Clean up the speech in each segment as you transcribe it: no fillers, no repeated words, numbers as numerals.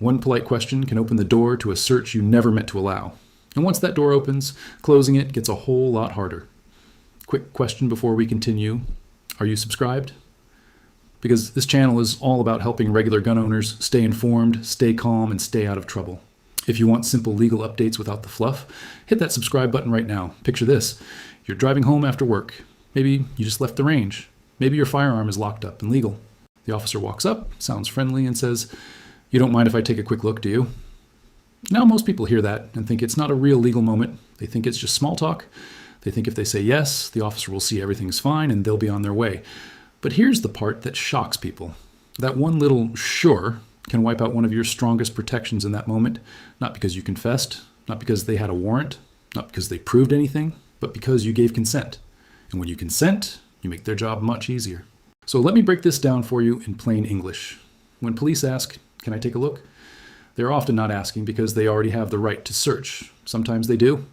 One polite question can open the door to a search you never meant to allow. And once that door opens, closing it gets a whole lot harder. Quick question before we continue. Are you subscribed? Because this channel is all about helping regular gun owners stay informed, stay calm, and stay out of trouble. If you want simple legal updates without the fluff, hit that subscribe button right now. Picture this. You're driving home after work. Maybe you just left the range. Maybe your firearm is locked up and legal. The officer walks up, sounds friendly, and says, "You don't mind if I take a quick look, do you?" Now, most people hear that and think it's not a real legal moment. They think it's just small talk. They think if they say yes, the officer will see everything's fine and they'll be on their way. But here's the part that shocks people. That one little "sure" can wipe out one of your strongest protections in that moment, not because you confessed, not because they had a warrant, not because they proved anything, but because you gave consent. And when you consent, you make their job much easier. So let me break this down for you in plain English. When police ask, "Can I take a look?" they're often not asking because they already have the right to search. Sometimes they do,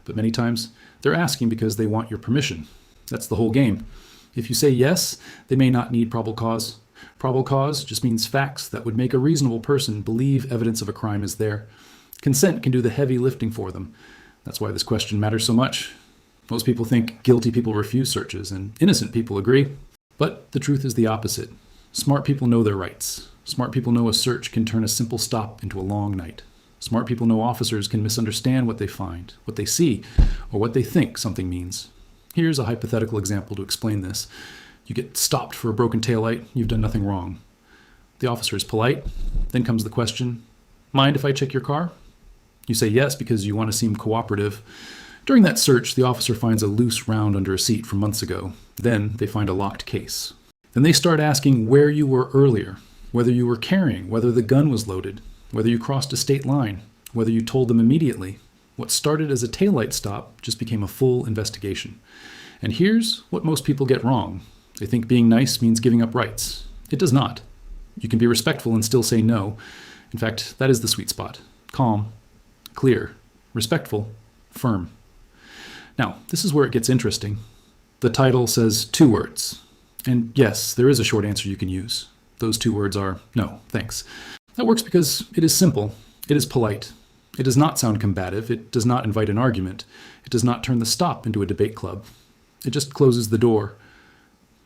but many times they're asking because they want your permission. That's the whole game. If you say yes, they may not need probable cause. Probable cause just means facts that would make a reasonable person believe evidence of a crime is there. Consent can do the heavy lifting for them. That's why this question matters so much. Most people think guilty people refuse searches and innocent people agree. But the truth is the opposite. Smart people know their rights. Smart people know a search can turn a simple stop into a long night. Smart people know officers can misunderstand what they find, what they see, or what they think something means. Here's a hypothetical example to explain this. You get stopped for a broken taillight, you've done nothing wrong. The officer is polite. Then comes the question, "Mind if I check your car?" You say yes because you want to seem cooperative. During that search, the officer finds a loose round under a seat from months ago. Then they find a locked case. Then they start asking where you were earlier, whether you were carrying, whether the gun was loaded, whether you crossed a state line, whether you told them immediately. What started as a taillight stop just became a full investigation. And here's what most people get wrong. They think being nice means giving up rights. It does not. You can be respectful and still say no. In fact, that is the sweet spot. Calm, clear, respectful, firm. Now, this is where it gets interesting. The title says 2 words. And yes, there is a short answer you can use. Those 2 words are no, thanks. That works because it is simple. It is polite. It does not sound combative. It does not invite an argument. It does not turn the stop into a debate club. It just closes the door.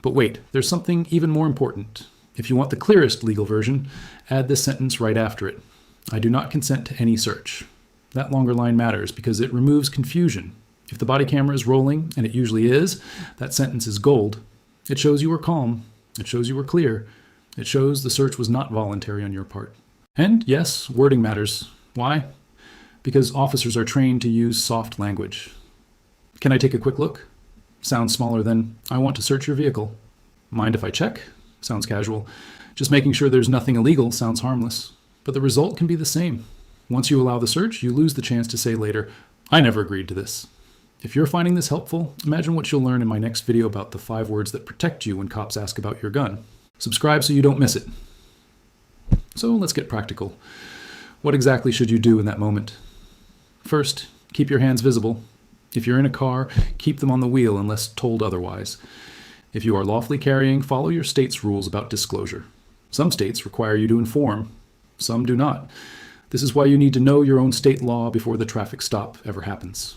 But wait, there's something even more important. If you want the clearest legal version, add this sentence right after it. I do not consent to any search. That longer line matters because it removes confusion. If the body camera is rolling, and it usually is, that sentence is gold. It shows you were calm. It shows you were clear. It shows the search was not voluntary on your part. And yes, wording matters. Why? Because officers are trained to use soft language. "Can I take a quick look?" Sounds smaller than, "I want to search your vehicle." "Mind if I check?" Sounds casual. Just making sure there's nothing illegal sounds harmless. But the result can be the same. Once you allow the search, you lose the chance to say later, "I never agreed to this." If you're finding this helpful, imagine what you'll learn in my next video about the 5 words that protect you when cops ask about your gun. Subscribe so you don't miss it. So let's get practical. What exactly should you do in that moment? First, keep your hands visible. If you're in a car, keep them on the wheel unless told otherwise. If you are lawfully carrying, follow your state's rules about disclosure. Some states require you to inform. Some do not. This is why you need to know your own state law before the traffic stop ever happens.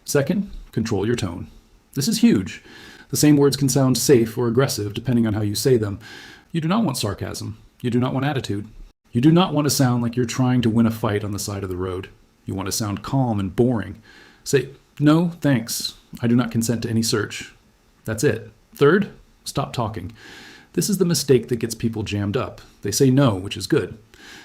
Second, control your tone. This is huge. The same words can sound safe or aggressive depending on how you say them. You do not want sarcasm. You do not want attitude. You do not want to sound like you're trying to win a fight on the side of the road. You want to sound calm and boring. Say, "No, thanks. I do not consent to any search." That's it. Third, stop talking. This is the mistake that gets people jammed up. They say no, which is good.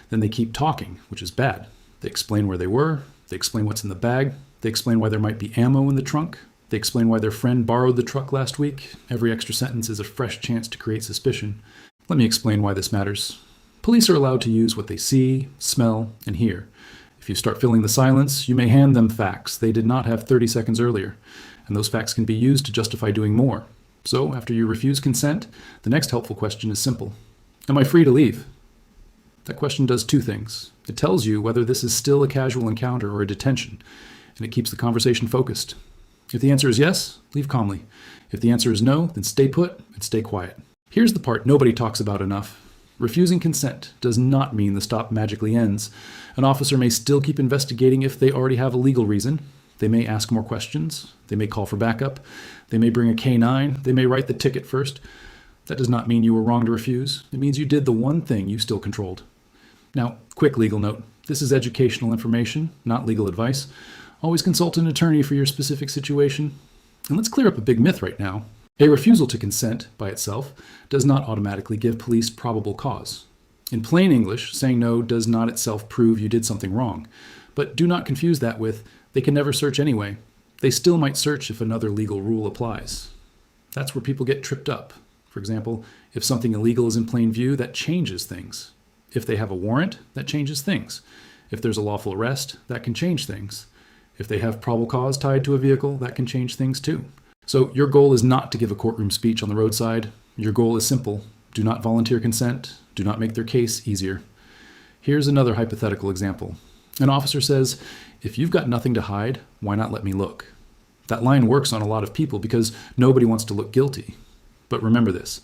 Then they keep talking, which is bad. They explain where they were. They explain what's in the bag. They explain why there might be ammo in the trunk. They explain why their friend borrowed the truck last week. Every extra sentence is a fresh chance to create suspicion. Let me explain why this matters. Police are allowed to use what they see, smell, and hear. If you start filling the silence, you may hand them facts they did not have 30 seconds earlier, and those facts can be used to justify doing more. So, after you refuse consent, the next helpful question is simple. Am I free to leave? That question does 2 things. It tells you whether this is still a casual encounter or a detention, and it keeps the conversation focused. If the answer is yes, leave calmly. If the answer is no, then stay put and stay quiet. Here's the part nobody talks about enough. Refusing consent does not mean the stop magically ends. An officer may still keep investigating if they already have a legal reason. They may ask more questions. They may call for backup. They may bring a K-9. They may write the ticket first. That does not mean you were wrong to refuse. It means you did the one thing you still controlled. Now, quick legal note. This is educational information, not legal advice. Always consult an attorney for your specific situation. And let's clear up a big myth right now. A refusal to consent by itself does not automatically give police probable cause. In plain English, saying no does not itself prove you did something wrong. But do not confuse that with, they can never search anyway. They still might search if another legal rule applies. That's where people get tripped up. For example, if something illegal is in plain view, that changes things. If they have a warrant, that changes things. If there's a lawful arrest, that can change things. If they have probable cause tied to a vehicle, that can change things too. So your goal is not to give a courtroom speech on the roadside. Your goal is simple. Do not volunteer consent. Do not make their case easier. Here's another hypothetical example. An officer says, if you've got nothing to hide, why not let me look? That line works on a lot of people because nobody wants to look guilty. But remember this.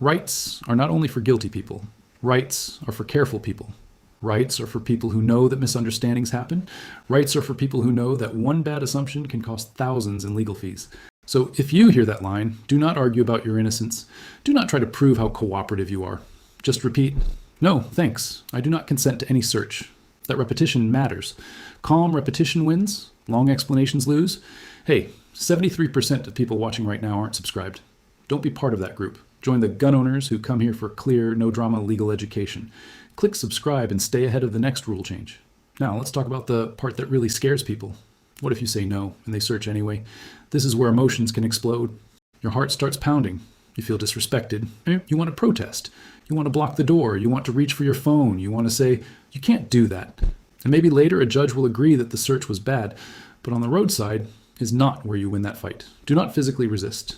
Rights are not only for guilty people. Rights are for careful people. Rights are for people who know that misunderstandings happen. Rights are for people who know that one bad assumption can cost thousands in legal fees. So if you hear that line, do not argue about your innocence. Do not try to prove how cooperative you are. Just repeat, no, thanks. I do not consent to any search. That repetition matters. Calm repetition wins. Long explanations lose. Hey, 73% of people watching right now aren't subscribed. Don't be part of that group. Join the gun owners who come here for clear, no-drama legal education. Click subscribe and stay ahead of the next rule change. Now, let's talk about the part that really scares people. What if you say no and they search anyway? This is where emotions can explode. Your heart starts pounding. You feel disrespected. You want to protest. You want to block the door. You want to reach for your phone. You want to say, you can't do that. And maybe later a judge will agree that the search was bad, but on the roadside is not where you win that fight. Do not physically resist.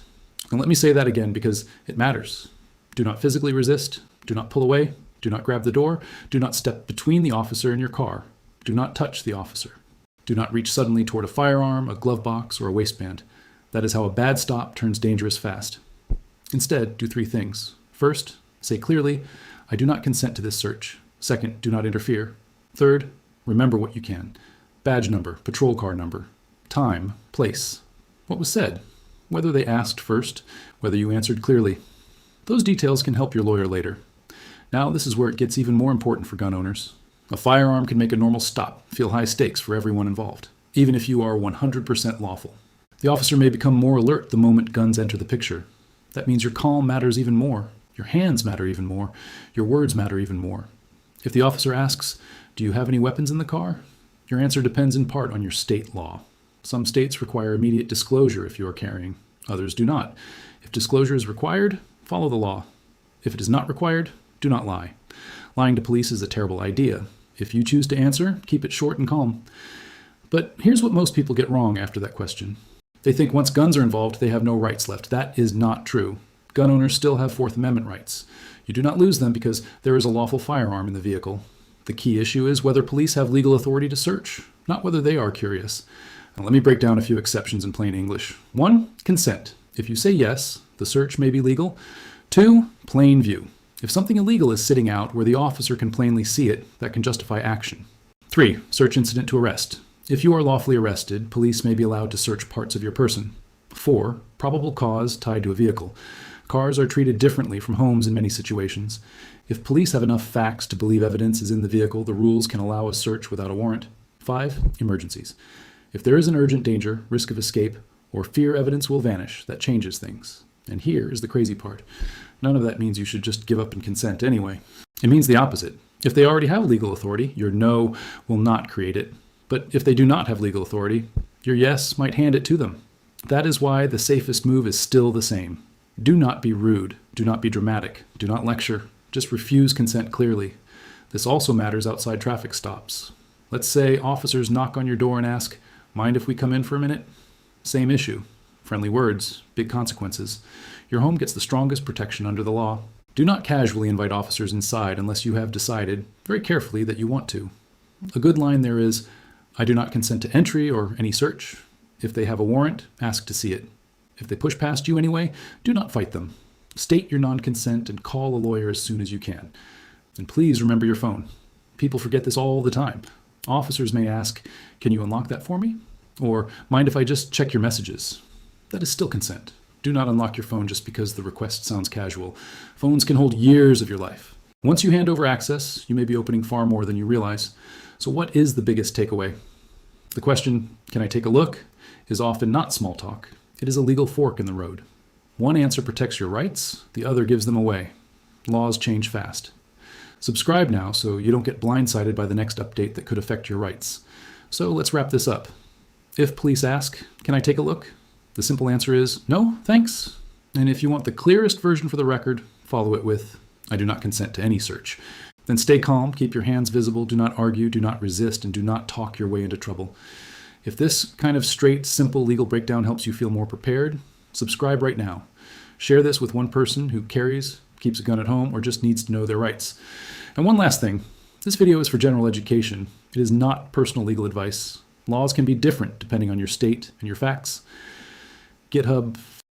And let me say that again because it matters. Do not physically resist. Do not pull away. Do not grab the door. Do not step between the officer and your car. Do not touch the officer. Do not reach suddenly toward a firearm, a glove box, or a waistband. That is how a bad stop turns dangerous fast. Instead, do three things. First, say clearly, I do not consent to this search. Second, do not interfere. Third, remember what you can. Badge number, patrol car number, time, place. What was said? Whether they asked first, whether you answered clearly. Those details can help your lawyer later. Now, this is where it gets even more important for gun owners. A firearm can make a normal stop feel high stakes for everyone involved, even if you are 100% lawful. The officer may become more alert the moment guns enter the picture. That means your calm matters even more. Your hands matter even more. Your words matter even more. If the officer asks, do you have any weapons in the car? Your answer depends in part on your state law. Some states require immediate disclosure if you are carrying. Others do not. If disclosure is required, follow the law. If it is not required, do not lie. Lying to police is a terrible idea. If you choose to answer, keep it short and calm. But here's what most people get wrong after that question. They think once guns are involved, they have no rights left. That is not true. Gun owners still have Fourth Amendment rights. You do not lose them because there is a lawful firearm in the vehicle. The key issue is whether police have legal authority to search, not whether they are curious. Now, let me break down a few exceptions in plain English. 1, consent. If you say yes, the search may be legal. 2, plain view. If something illegal is sitting out where the officer can plainly see it, that can justify action. 3, search incident to arrest. If you are lawfully arrested, police may be allowed to search parts of your person. 4, probable cause tied to a vehicle. Cars are treated differently from homes in many situations. If police have enough facts to believe evidence is in the vehicle, the rules can allow a search without a warrant. 5, emergencies. If there is an urgent danger, risk of escape, or fear evidence will vanish, that changes things. And here is the crazy part. None of that means you should just give up and consent anyway. It means the opposite. If they already have legal authority, your no will not create it. But if they do not have legal authority, your yes might hand it to them. That is why the safest move is still the same. Do not be rude. Do not be dramatic. Do not lecture. Just refuse consent clearly. This also matters outside traffic stops. Let's say officers knock on your door and ask, mind if we come in for a minute? Same issue. Friendly words, big consequences. Your home gets the strongest protection under the law. Do not casually invite officers inside unless you have decided, very carefully, that you want to. A good line there is, I do not consent to entry or any search. If they have a warrant, ask to see it. If they push past you anyway, do not fight them. State your non-consent and call a lawyer as soon as you can. And please remember your phone. People forget this all the time. Officers may ask, "Can you unlock that for me?" Or, "Mind if I just check your messages?" That is still consent. Do not unlock your phone just because the request sounds casual. Phones can hold years of your life. Once you hand over access, you may be opening far more than you realize. So what is the biggest takeaway? The question, "Can I take a look?" is often not small talk. It is a legal fork in the road. One answer protects your rights, the other gives them away. Laws change fast. Subscribe now so you don't get blindsided by the next update that could affect your rights. So let's wrap this up. If police ask, "Can I take a look?" the simple answer is, "No, thanks." And if you want the clearest version for the record, follow it with, "I do not consent to any search." Then stay calm, keep your hands visible, do not argue, do not resist, and do not talk your way into trouble. If this kind of straight, simple legal breakdown helps you feel more prepared, subscribe right now. Share this with one person who carries, keeps a gun at home, or just needs to know their rights. And one last thing, this video is for general education. It is not personal legal advice. Laws can be different depending on your state and your facts. GitHub,